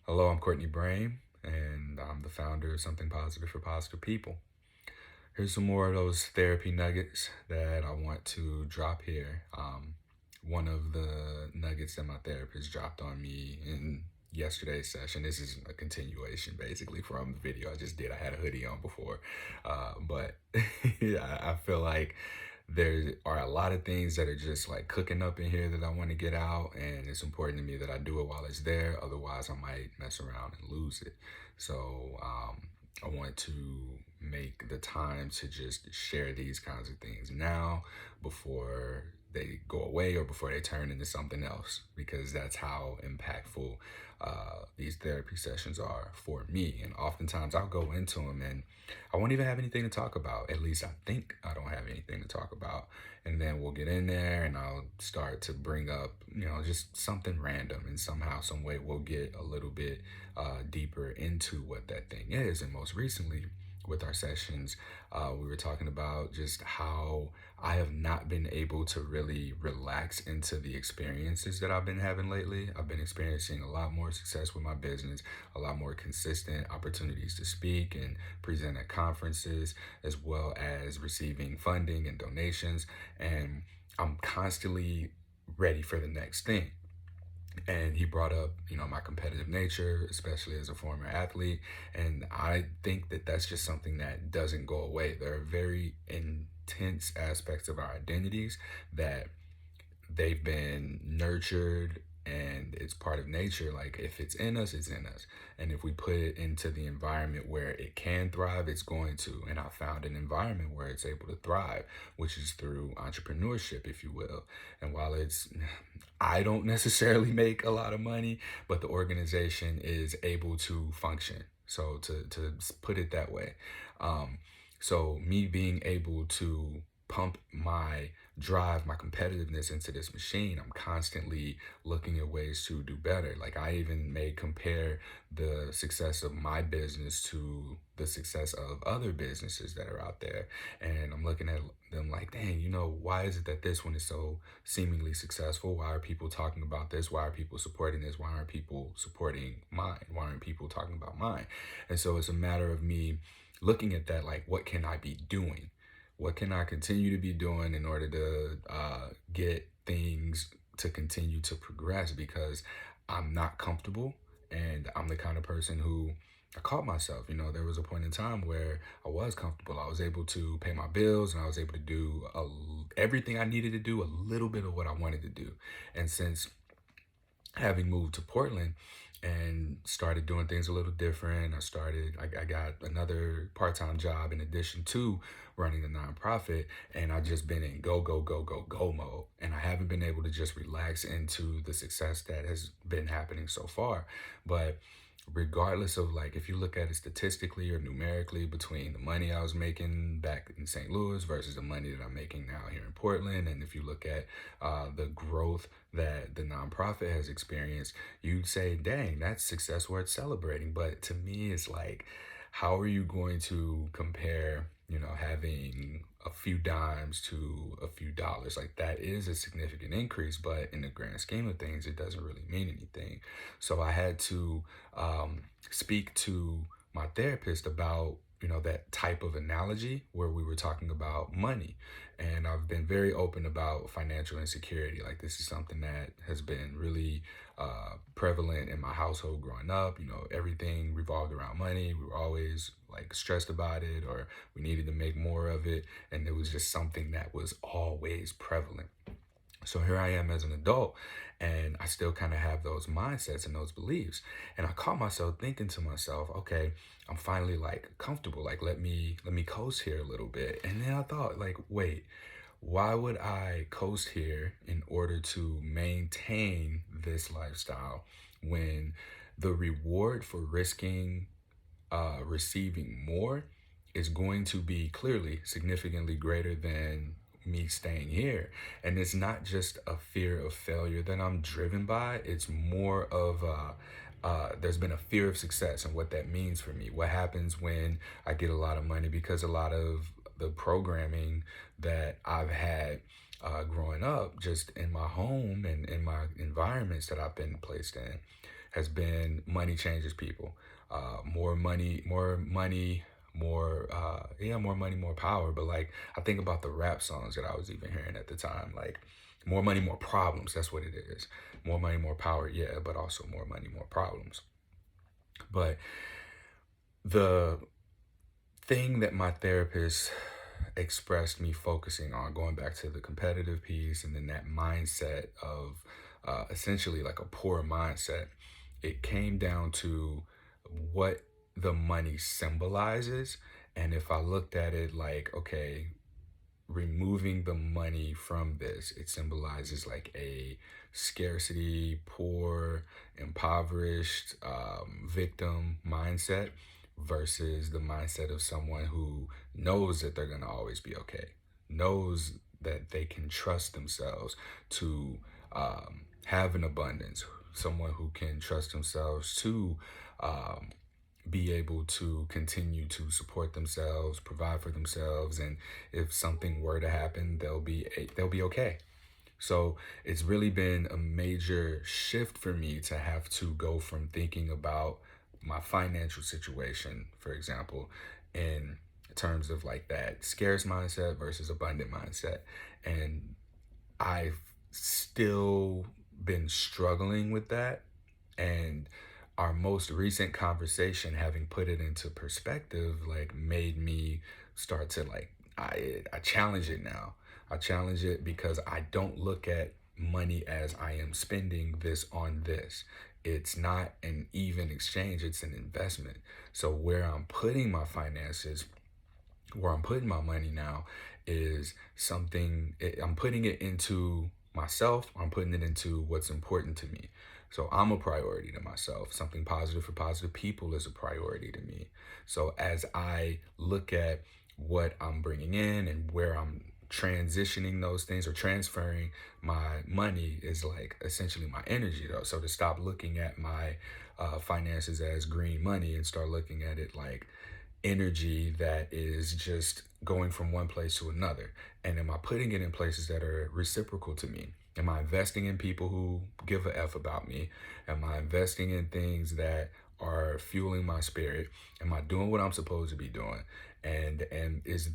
Hello, I'm Courtney Brain, and I'm the founder of Something Positive for Positive People. Here's some more of those therapy nuggets that I want to drop here. One of the nuggets that my therapist dropped on me in yesterday's session. This is a continuation basically from the video I just did. I had a hoodie on before, but yeah, I feel like there are a lot of things that are just like cooking up in here that I want to get out, and it's important to me that I do it while it's there. Otherwise, I might mess around and lose it. So I want to make the time to just share these kinds of things now before they go away or before they turn into something else, because that's how impactful these therapy sessions are for me. And oftentimes I'll go into them and I won't even have anything to talk about. At least I think I don't have anything to talk about. And then we'll get in there and I'll start to bring up, just something random. And somehow, some way, we'll get a little bit deeper into what that thing is. And most recently, with our sessions, we were talking about just how I have not been able to really relax into the experiences that I've been having lately. I've been experiencing a lot more success with my business, a lot more consistent opportunities to speak and present at conferences, as well as receiving funding and donations. And I'm constantly ready for the next thing. And he brought up, my competitive nature, especially as a former athlete. And I think that that's just something that doesn't go away. There are very intense aspects of our identities that they've been nurtured, and it's part of nature. Like, if it's in us, it's in us. And if we put it into the environment where it can thrive, it's going to. And I found an environment where it's able to thrive, which is through entrepreneurship, if you will. And while I don't necessarily make a lot of money, but the organization is able to function. So to put it that way. Um, so me being able to pump my drive, my competitiveness into this machine, I'm constantly looking at ways to do better. Like, I even may compare the success of my business to the success of other businesses that are out there. And I'm looking at them like, dang, why is it that this one is so seemingly successful? Why are people talking about this? Why are people supporting this? Why aren't people supporting mine? Why aren't people talking about mine? And so it's a matter of me looking at that, like, what can I be doing? What can I continue to be doing in order to get things to continue to progress? Because I'm not comfortable, and I'm the kind of person who, I caught myself, there was a point in time where I was comfortable. I was able to pay my bills, and I was able to do everything I needed to do, a little bit of what I wanted to do. And since having moved to Portland and started doing things a little different, I got another part-time job in addition to running the nonprofit, and I've just been in go, go, go, go, go mode. And I haven't been able to just relax into the success that has been happening so far. But regardless of, like, if you look at it statistically or numerically, between the money I was making back in St. Louis versus the money that I'm making now here in Portland, and if you look at the growth that the nonprofit has experienced, you'd say, dang, that's success worth celebrating. But to me, it's like, how are you going to compare, having a few dimes to a few dollars? Like, that is a significant increase, but in the grand scheme of things, it doesn't really mean anything. So I had to speak to my therapist about, that type of analogy where we were talking about money. And I've been very open about financial insecurity. Like, this is something that has been really prevalent in my household growing up. Everything revolved around money. We were always like stressed about it, or we needed to make more of it. And it was just something that was always prevalent. So here I am as an adult, and I still kind of have those mindsets and those beliefs. And I caught myself thinking to myself, okay, I'm finally like comfortable. Like, let me coast here a little bit. And then I thought, like, wait, why would I coast here in order to maintain this lifestyle when the reward for risking receiving more is going to be clearly significantly greater than me staying here? And it's not just a fear of failure that I'm driven by. It's more of there's been a fear of success and what that means for me. What happens when I get a lot of money? Because a lot of the programming that I've had growing up, just in my home and in my environments that I've been placed in, has been money changes people. More money, more money, more money, more power. But like, I think about the rap songs that I was even hearing at the time, like more money, more problems. That's what it is. More money, more power. Yeah, but also more money, more problems. But the thing that my therapist expressed me focusing on, going back to the competitive piece and then that mindset of essentially like a poor mindset, it came down to what the money symbolizes. And if I looked at it like, okay, removing the money from this, it symbolizes like a scarcity, poor, impoverished victim mindset versus the mindset of someone who knows that they're going to always be okay, knows that they can trust themselves to have an abundance, someone who can trust themselves to um, be able to continue to support themselves, provide for themselves, and if something were to happen, they'll be okay. So it's really been a major shift for me to have to go from thinking about my financial situation, for example, in terms of like that scarce mindset versus abundant mindset. And I've still been struggling with that. And our most recent conversation, having put it into perspective, like made me start to like, I challenge it now. I challenge it because I don't look at money as I am spending this on this. It's not an even exchange, it's an investment. So where I'm putting my finances, where I'm putting my money now is I'm putting it into myself, I'm putting it into what's important to me. So I'm a priority to myself. Something positive for positive people is a priority to me. So as I look at what I'm bringing in and where I'm transitioning those things or transferring my money is like essentially my energy though. So to stop looking at my finances as green money and start looking at it like energy that is just going from one place to another? And am I putting it in places that are reciprocal to me? Am I investing in people who give a F about me? Am I investing in things that are fueling my spirit? Am I doing what I'm supposed to be doing? And is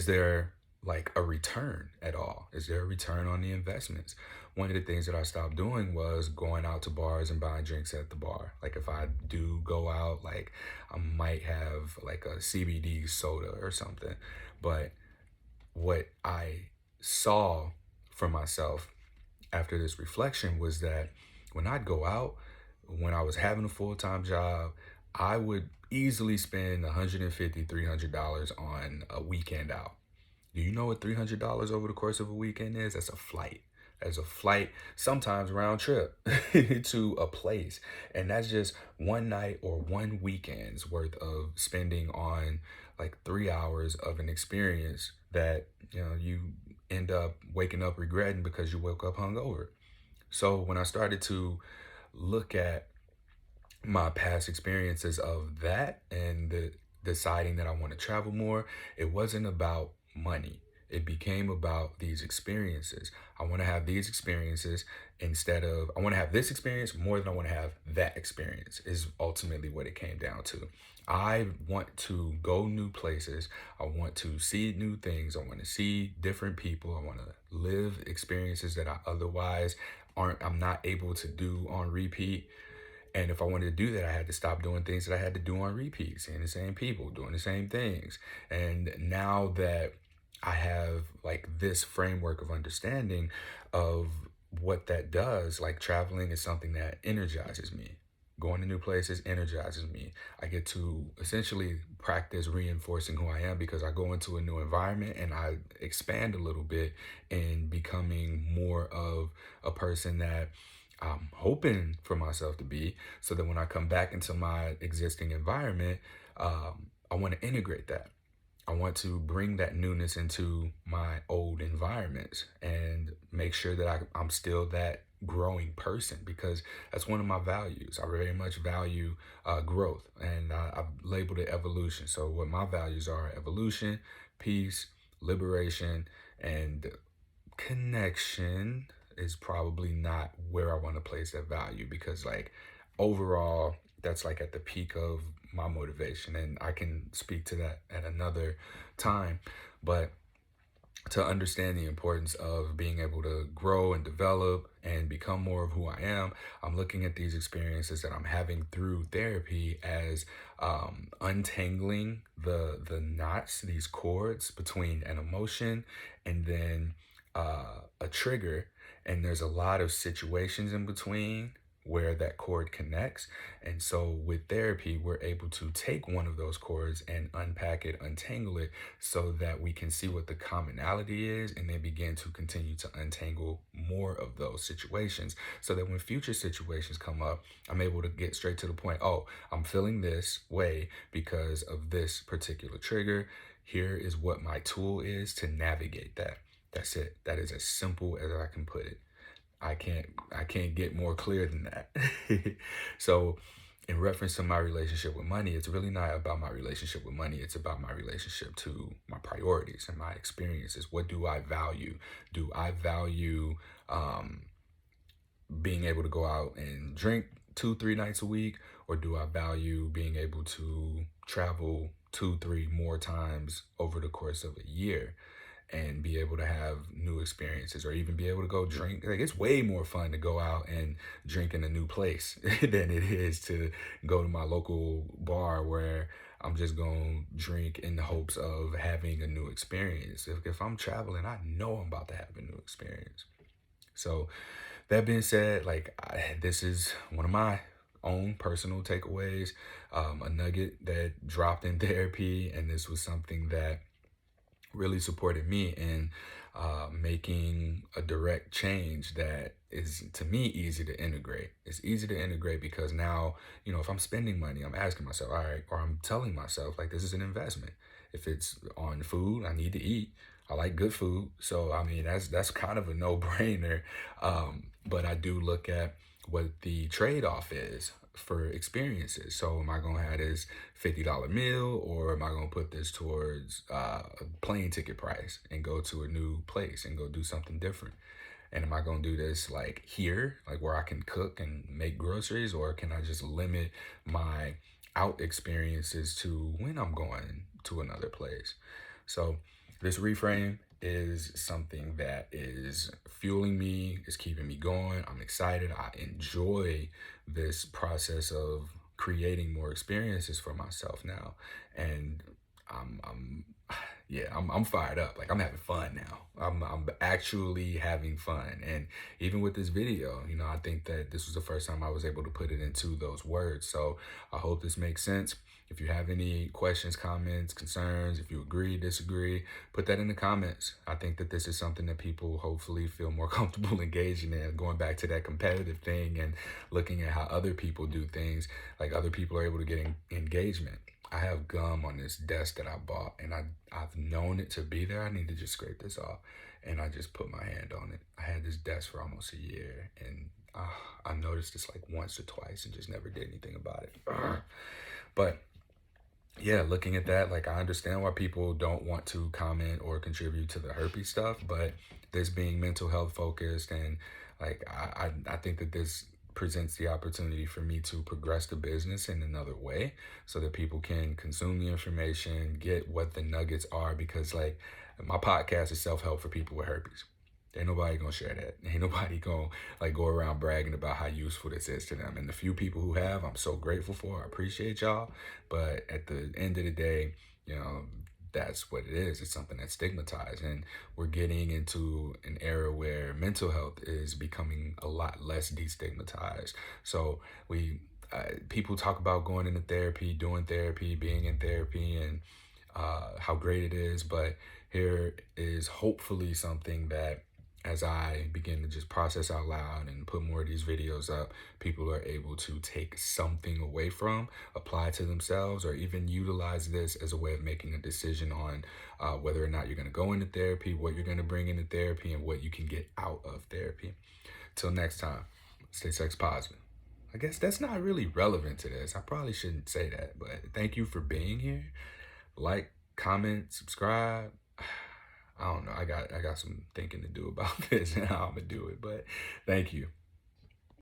there like a return at all? Is there a return on the investments? One of the things that I stopped doing was going out to bars and buying drinks at the bar. Like if I do go out, like I might have like a CBD soda or something. But what I saw for myself after this reflection was that when I'd go out, when I was having a full-time job, I would easily spend $150, $300 on a weekend out. Do you know what $300 over the course of a weekend is? That's a flight. That's a flight, sometimes round trip to a place. And that's just one night or one weekend's worth of spending on like 3 hours of an experience that, you end up waking up regretting because you woke up hungover. So when I started to look at my past experiences of that and deciding that I want to travel more, it wasn't about money. It became about these experiences. I want to have these experiences I want to have this experience more than I want to have that experience, is ultimately what it came down to. I want to go new places. I want to see new things. I want to see different people. I want to live experiences that I'm not able to do on repeat. And if I wanted to do that, I had to stop doing things that I had to do on repeat, seeing the same people, doing the same things. And now that I have like this framework of understanding of what that does, like traveling is something that energizes me. Going to new places energizes me. I get to essentially practice reinforcing who I am because I go into a new environment and I expand a little bit in becoming more of a person that I'm hoping for myself to be, so that when I come back into my existing environment, I want to integrate that. I want to bring that newness into my old environments and make sure that I'm still that growing person, because that's one of my values. I very much value growth, and I've labeled it evolution. So what my values are: evolution, peace, liberation, and connection. is probably not where I want to place that value, because like overall that's like at the peak of my motivation, and I can speak to that at another time. But to understand the importance of being able to grow and develop and become more of who I am, I'm looking at these experiences that I'm having through therapy as untangling the knots, these cords between an emotion and then a trigger. And there's a lot of situations in between where that cord connects. And so with therapy, we're able to take one of those cords and unpack it, untangle it, so that we can see what the commonality is and then begin to continue to untangle more of those situations, so that when future situations come up, I'm able to get straight to the point. Oh, I'm feeling this way because of this particular trigger. Here is what my tool is to navigate that. That's it. That is as simple as I can put it. I can't get more clear than that. So in reference to my relationship with money, it's really not about my relationship with money. It's about my relationship to my priorities and my experiences. What do I value? Do I value um, being able to go out and drink 2, 3 nights a week, or do I value being able to travel 2, 3 more times over the course of a year and be able to have new experiences, or even be able to go drink? Like, it's way more fun to go out and drink in a new place than it is to go to my local bar where I'm just going to drink in the hopes of having a new experience. If I'm traveling, I know I'm about to have a new experience. So that being said, like this is one of my own personal takeaways, a nugget that dropped in therapy, and this was something that really supported me in making a direct change that is, to me, easy to integrate. It's easy to integrate because now, if I'm spending money, I'm asking myself, all right, or I'm telling myself, like, this is an investment. If it's on food, I need to eat. I like good food. So, I mean, that's kind of a no-brainer. But I do look at what the trade-off is for experiences. So am I going to have this $50 meal, or am I going to put this towards a plane ticket price and go to a new place and go do something different? And am I going to do this like here, like where I can cook and make groceries, or can I just limit my out experiences to when I'm going to another place? So this reframe is something that is fueling me, is keeping me going. I'm excited. I enjoy this process of creating more experiences for myself now. And I'm yeah, I'm fired up. Like, I'm having fun now. I'm actually having fun. And even with this video, I think that this was the first time I was able to put it into those words. So I hope this makes sense. If you have any questions, comments, concerns, if you agree, disagree, put that in the comments. I think that this is something that people hopefully feel more comfortable engaging in, going back to that competitive thing and looking at how other people do things, like other people are able to get engagement. I have gum on this desk that I bought, and I've known it to be there. I need to just scrape this off, and I just put my hand on it. I had this desk for almost a year, and I noticed this like once or twice and just never did anything about it. But yeah, looking at that, like, I understand why people don't want to comment or contribute to the herpes stuff, but this being mental health focused, and like I think that this presents the opportunity for me to progress the business in another way, so that people can consume the information, get what the nuggets are, because like my podcast is self-help for people with herpes. Ain't nobody gonna share that. Ain't nobody gonna like go around bragging about how useful this is to them. And the few people who have, I'm so grateful for. I appreciate y'all. But at the end of the day, you know, that's what it is. It's something that's stigmatized. And we're getting into an era where mental health is becoming a lot less destigmatized. So people talk about going into therapy, doing therapy, being in therapy, and how great it is. But here is hopefully something that, as I begin to just process out loud and put more of these videos up, people are able to take something away from, apply to themselves, or even utilize this as a way of making a decision on whether or not you're going to go into therapy, what you're going to bring into therapy, and what you can get out of therapy. Till next time, stay sex positive. I guess that's not really relevant to this. I probably shouldn't say that, but thank you for being here. Like, comment, subscribe. I don't know. I got some thinking to do about this and how I'm gonna do it. But thank you.